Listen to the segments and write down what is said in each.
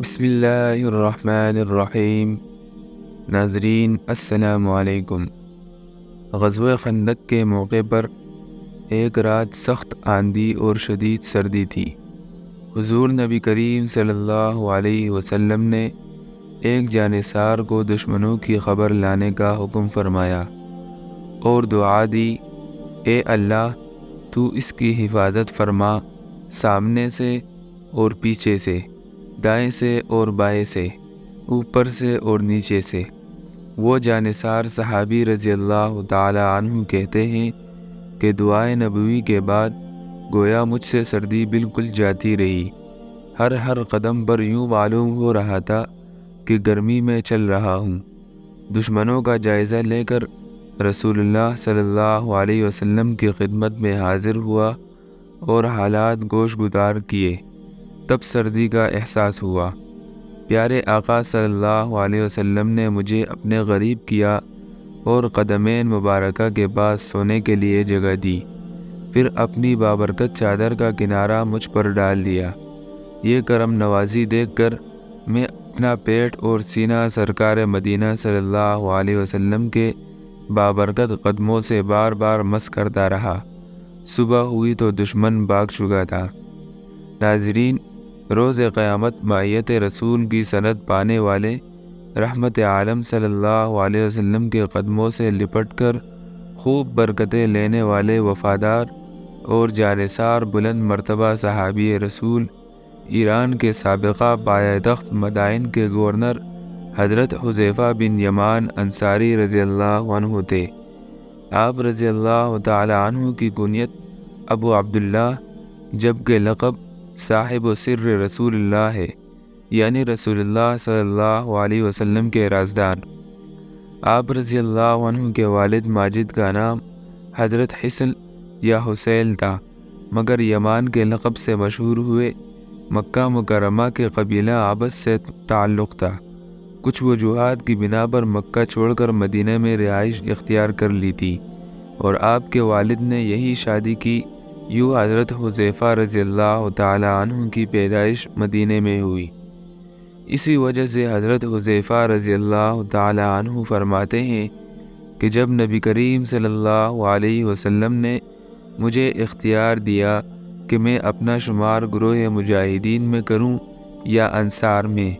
بسم اللہ الرحمن الرحیم۔ ناظرین السلام علیکم۔ غزوہ خندق کے موقع پر ایک رات سخت آندھی اور شدید سردی تھی۔ حضور نبی کریم صلی اللہ علیہ وسلم نے ایک جانثار کو دشمنوں کی خبر لانے کا حکم فرمایا اور دعا دی، اے اللہ تو اس کی حفاظت فرما، سامنے سے اور پیچھے سے، دائیں سے اور بائیں سے، اوپر سے اور نیچے سے۔ وہ جانثار صحابی رضی اللہ تعالی عنہ کہتے ہیں کہ دعائے نبوی کے بعد گویا مجھ سے سردی بالکل جاتی رہی۔ ہر قدم پر یوں معلوم ہو رہا تھا کہ گرمی میں چل رہا ہوں۔ دشمنوں کا جائزہ لے کر رسول اللہ صلی اللہ علیہ وسلم کی خدمت میں حاضر ہوا اور حالات گوش گزار کیے، تب سردی کا احساس ہوا۔ پیارے آقا صلی اللہ علیہ وسلم نے مجھے اپنے قریب کیا اور قدمین مبارکہ کے پاس سونے کے لیے جگہ دی، پھر اپنی بابرکت چادر کا کنارہ مجھ پر ڈال دیا۔ یہ کرم نوازی دیکھ کر میں اپنا پیٹ اور سینہ سرکار مدینہ صلی اللہ علیہ وسلم کے بابرکت قدموں سے بار بار مس کرتا رہا۔ صبح ہوئی تو دشمن بھاگ چکا تھا۔ ناظرین، روز قیامت معیت رسول کی سند پانے والے رحمت عالم صلی اللہ علیہ وسلم کے قدموں سے لپٹ کر خوب برکتیں لینے والے وفادار اور جانثار بلند مرتبہ صحابی رسول، ایران کے سابقہ پایتخت مدائن کے گورنر حضرت حذیفہ بن یمان انصاری رضی اللہ عنہ تھے۔ آپ رضی اللہ تعالی عنہ کی کنیت ابو عبداللہ جبکہ لقب صاحب و سر رسول اللہ ہے، یعنی رسول اللہ صلی اللہ علیہ وسلم کے رازدار۔ آپ رضی اللہ عنہ کے والد ماجد کا نام حضرت حسن یا حسین تھا، مگر یمان کے لقب سے مشہور ہوئے۔ مکہ مکرمہ کے قبیلہ عبس سے تعلق تھا۔ کچھ وجوہات کی بنا پر مکہ چھوڑ کر مدینہ میں رہائش اختیار کر لی تھی اور آپ کے والد نے یہی شادی کی۔ یوں حضرت حذیفہ رضی اللہ تعالی عنہ کی پیدائش مدینہ میں ہوئی۔ اسی وجہ سے حضرت حذیفہ رضی اللہ تعالی عنہ فرماتے ہیں کہ جب نبی کریم صلی اللہ علیہ وسلم نے مجھے اختیار دیا کہ میں اپنا شمار گروہ مجاہدین میں کروں یا انصار میں،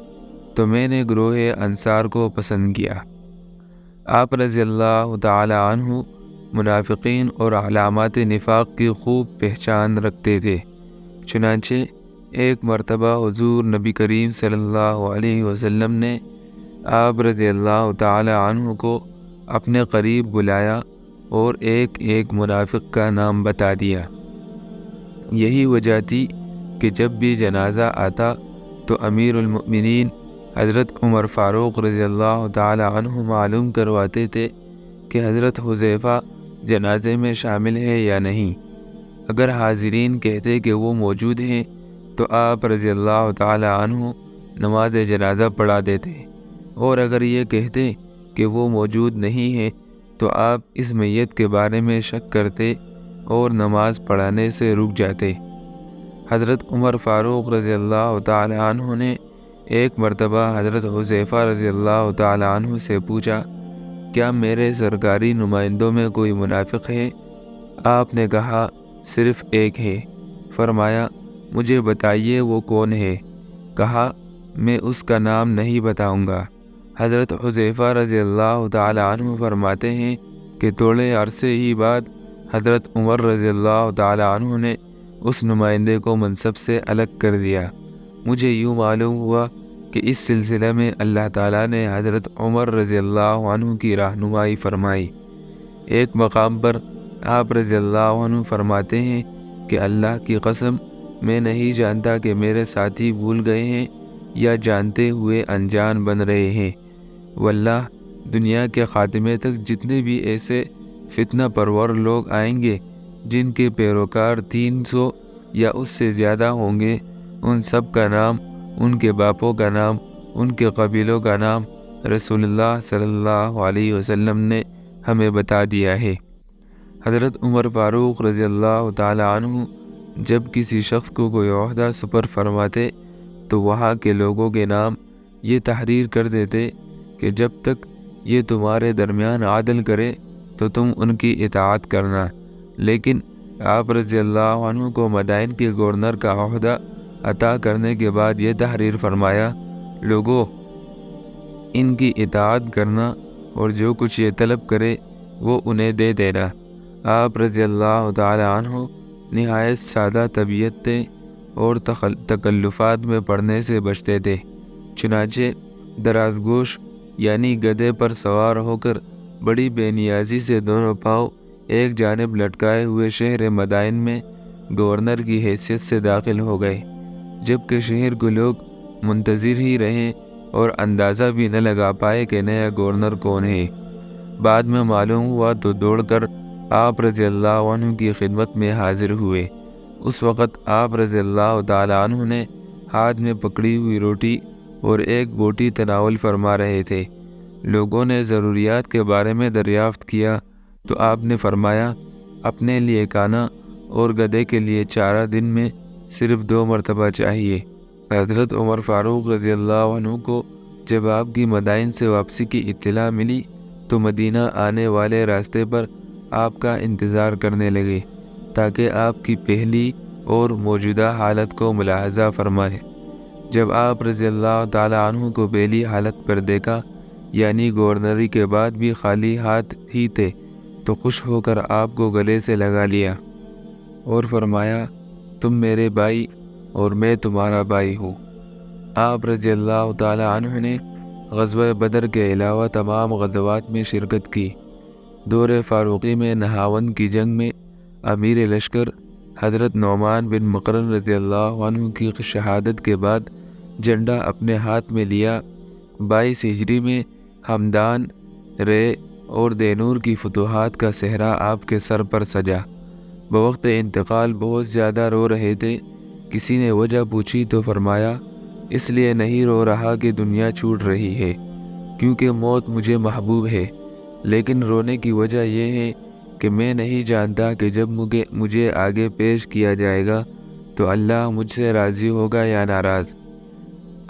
تو میں نے گروہ انصار کو پسند کیا۔ آپ رضی اللہ تعالی عنہ منافقین اور علامات نفاق کی خوب پہچان رکھتے تھے۔ چنانچہ ایک مرتبہ حضور نبی کریم صلی اللہ علیہ وسلم نے آپ رضی اللہ تعالی عنہ کو اپنے قریب بلایا اور ایک ایک منافق کا نام بتا دیا۔ یہی وجہ تھی کہ جب بھی جنازہ آتا تو امیر المؤمنین حضرت عمر فاروق رضی اللہ تعالی عنہ معلوم کرواتے تھے کہ حضرت حذیفہ جنازے میں شامل ہے یا نہیں۔ اگر حاضرین کہتے کہ وہ موجود ہیں تو آپ رضی اللہ تعالی عنہ نماز جنازہ پڑھا دیتے، اور اگر یہ کہتے کہ وہ موجود نہیں ہیں تو آپ اس میت کے بارے میں شک کرتے اور نماز پڑھانے سے رک جاتے۔ حضرت عمر فاروق رضی اللہ تعالی عنہ نے ایک مرتبہ حضرت حذیفہ رضی اللہ تعالی عنہ سے پوچھا، کیا میرے سرکاری نمائندوں میں کوئی منافق ہے؟ آپ نے کہا، صرف ایک ہے۔ فرمایا، مجھے بتائیے وہ کون ہے؟ کہا، میں اس کا نام نہیں بتاؤں گا۔ حضرت حذیفہ رضی اللہ تعالی عنہ فرماتے ہیں کہ تھوڑے عرصے ہی بعد حضرت عمر رضی اللہ تعالی عنہ نے اس نمائندے کو منصب سے الگ کر دیا۔ مجھے یوں معلوم ہوا کہ اس سلسلے میں اللہ تعالیٰ نے حضرت عمر رضی اللہ عنہ کی رہنمائی فرمائی۔ ایک مقام پر آپ رضی اللہ عنہ فرماتے ہیں کہ اللہ کی قسم، میں نہیں جانتا کہ میرے ساتھی بھول گئے ہیں یا جانتے ہوئے انجان بن رہے ہیں۔ واللہ دنیا کے خاتمے تک جتنے بھی ایسے فتنہ پرور لوگ آئیں گے جن کے پیروکار 300 یا اس سے زیادہ ہوں گے، ان سب کا نام، ان کے باپوں کا نام، ان کے قبیلوں کا نام رسول اللہ صلی اللہ علیہ وسلم نے ہمیں بتا دیا ہے۔ حضرت عمر فاروق رضی اللہ تعالی عنہ جب کسی شخص کو کوئی عہدہ سپرد فرماتے تو وہاں کے لوگوں کے نام یہ تحریر کر دیتے کہ جب تک یہ تمہارے درمیان عدل کرے تو تم ان کی اطاعت کرنا۔ لیکن آپ رضی اللہ عنہ کو مدائن کے گورنر کا عہدہ عطا کرنے کے بعد یہ تحریر فرمایا، لوگوں ان کی اطاعت کرنا اور جو کچھ یہ طلب کرے وہ انہیں دے دینا۔ آپ رضی اللہ تعالی عنہ نہایت سادہ طبیعت تھے اور تکلفات میں پڑنے سے بچتے تھے، چنانچہ درازگوش یعنی گدھے پر سوار ہو کر بڑی بے نیازی سے دونوں پاؤں ایک جانب لٹکائے ہوئے شہر مدائن میں گورنر کی حیثیت سے داخل ہو گئے، جبکہ شہر کے لوگ منتظر ہی رہے اور اندازہ بھی نہ لگا پائے کہ نیا گورنر کون ہے۔ بعد میں معلوم ہوا تو دوڑ کر آپ رضی اللہ عنہ کی خدمت میں حاضر ہوئے۔ اس وقت آپ رضی اللہ تعالی عنہ نے ہاتھ میں پکڑی ہوئی روٹی اور ایک بوٹی تناول فرما رہے تھے۔ لوگوں نے ضروریات کے بارے میں دریافت کیا تو آپ نے فرمایا، اپنے لیے کھانا اور گدھے کے لیے چارہ دن میں صرف 2 مرتبہ چاہیے۔ حضرت عمر فاروق رضی اللہ عنہ کو جب آپ کی مدائن سے واپسی کی اطلاع ملی تو مدینہ آنے والے راستے پر آپ کا انتظار کرنے لگے تاکہ آپ کی پہلی اور موجودہ حالت کو ملاحظہ فرمائے۔ جب آپ رضی اللہ تعالی عنہ کو پہلی حالت پر دیکھا، یعنی گورنری کے بعد بھی خالی ہاتھ ہی تھے، تو خوش ہو کر آپ کو گلے سے لگا لیا اور فرمایا، تم میرے بھائی اور میں تمہارا بھائی ہوں۔ آپ رضی اللہ تعالی عنہ نے غزوہ بدر کے علاوہ تمام غزوات میں شرکت کی۔ دور فاروقی میں نہاون کی جنگ میں امیر لشکر حضرت نعمان بن مقرن رضی اللہ عنہ کی شہادت کے بعد جھنڈا اپنے ہاتھ میں لیا۔ 22 ہجری میں ہمدان، رے اور دینور کی فتوحات کا صحرا آپ کے سر پر سجا۔ بوقت انتقال بہت زیادہ رو رہے تھے۔ کسی نے وجہ پوچھی تو فرمایا، اس لیے نہیں رو رہا کہ دنیا چھوٹ رہی ہے، کیونکہ موت مجھے محبوب ہے، لیکن رونے کی وجہ یہ ہے کہ میں نہیں جانتا کہ جب مجھے آگے پیش کیا جائے گا تو اللہ مجھ سے راضی ہوگا یا ناراض۔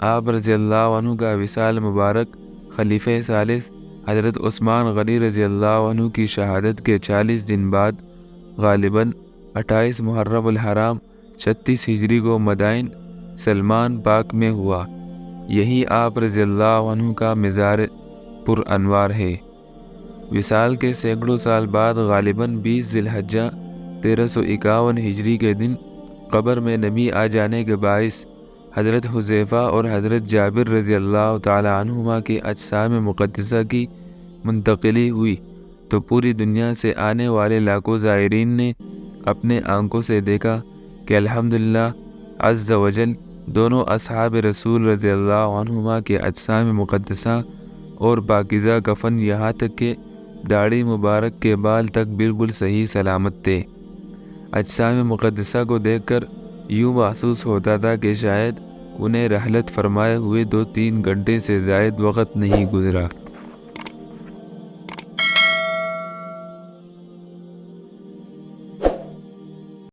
آپ رضی اللہ عنہ کا وصال مبارک خلیفہ ثالث حضرت عثمان غنی رضی اللہ عنہ کی شہادت کے 40 دن بعد غالباً 28 محرم الحرام 36 ہجری کو مدائن سلمان پاک میں ہوا۔ یہی آپ رضی اللہ عنہ کا مزار پر انوار ہے۔ وصال کے سینکڑوں سال بعد غالباً 20 ذی الحجہ 1351 ہجری کے دن قبر میں نمی آ جانے کے باعث حضرت حذیفہ اور حضرت جابر رضی اللہ تعالی عنہما کی اجسام مقدسہ کی منتقلی ہوئی تو پوری دنیا سے آنے والے لاکھوں زائرین نے اپنے آنکھوں سے دیکھا کہ الحمدللہ عز وجل دونوں اصحاب رسول رضی اللہ عنہما کے اجسام مقدسہ اور پاکیزہ کفن یہاں تک کہ داڑھی مبارک کے بال تک بالکل صحیح سلامت تھے۔ اجسام مقدسہ کو دیکھ کر یوں محسوس ہوتا تھا کہ شاید انہیں رحلت فرمائے ہوئے 2-3 گھنٹے سے زائد وقت نہیں گزرا۔